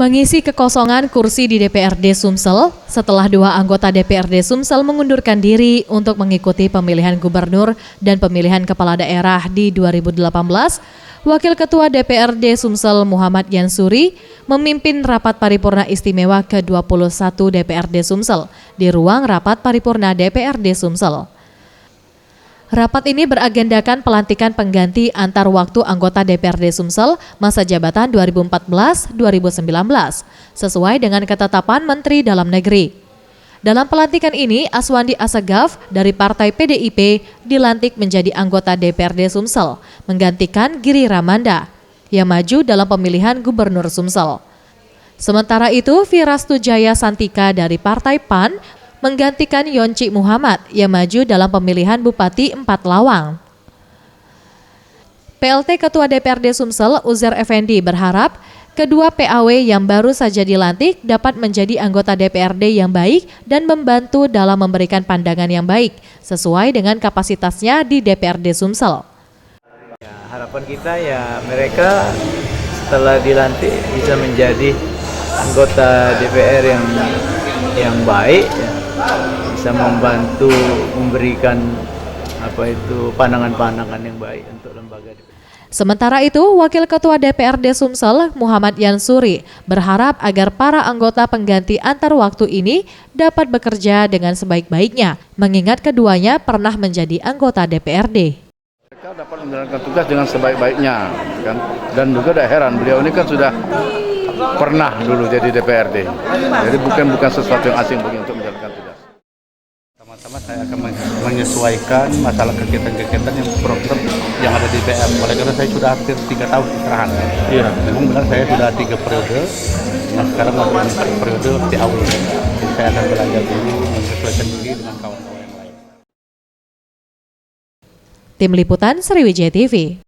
Mengisi kekosongan kursi di DPRD Sumsel setelah 2 anggota DPRD Sumsel mengundurkan diri untuk mengikuti pemilihan gubernur dan pemilihan kepala daerah di 2018, Wakil Ketua DPRD Sumsel Muhammad Yansuri memimpin rapat paripurna istimewa ke-21 DPRD Sumsel di ruang rapat paripurna DPRD Sumsel. Rapat ini beragendakan pelantikan pengganti antar waktu anggota DPRD Sumsel masa jabatan 2014-2019 sesuai dengan ketetapan Menteri Dalam Negeri. Dalam pelantikan ini, Aswandi Assegaf dari Partai PDIP dilantik menjadi anggota DPRD Sumsel, menggantikan Giri Ramanda yang maju dalam pemilihan Gubernur Sumsel. Sementara itu, Virastu Jaya Santika dari Partai PAN menggantikan Yonci Muhammad yang maju dalam pemilihan Bupati 4 Lawang. PLT Ketua DPRD Sumsel Uzair Effendi berharap kedua PAW yang baru saja dilantik dapat menjadi anggota DPRD yang baik dan membantu dalam memberikan pandangan yang baik sesuai dengan kapasitasnya di DPRD Sumsel. Ya, harapan kita ya mereka setelah dilantik bisa menjadi anggota DPR yang baik, ya, bisa membantu memberikan pandangan-pandangan yang baik untuk lembaga DPR. Sementara itu, Wakil Ketua DPRD Sumsel Muhammad Yansuri berharap agar para anggota pengganti antar waktu ini dapat bekerja dengan sebaik-baiknya, mengingat keduanya pernah menjadi anggota DPRD. Mereka dapat menjalankan tugas dengan sebaik-baiknya, kan? Dan juga tidak heran, beliau ini kan sudah pernah dulu jadi DPRD, jadi bukan sesuatu yang asing bagi untuk menjalankan tugas. Pertama-tama saya akan menyesuaikan masalah kegiatan-kegiatan yang program yang ada di DPR. Oleh karena saya sudah hampir 3 tahun istirahat. Iya. Memang benar saya sudah 3 periode. Nah sekarang mau 4 periode PAW. Jadi saya akan belajar dulu menyesuaikan diri dengan kawan-kawan yang lain. Tim Liputan Sriwijaya TV.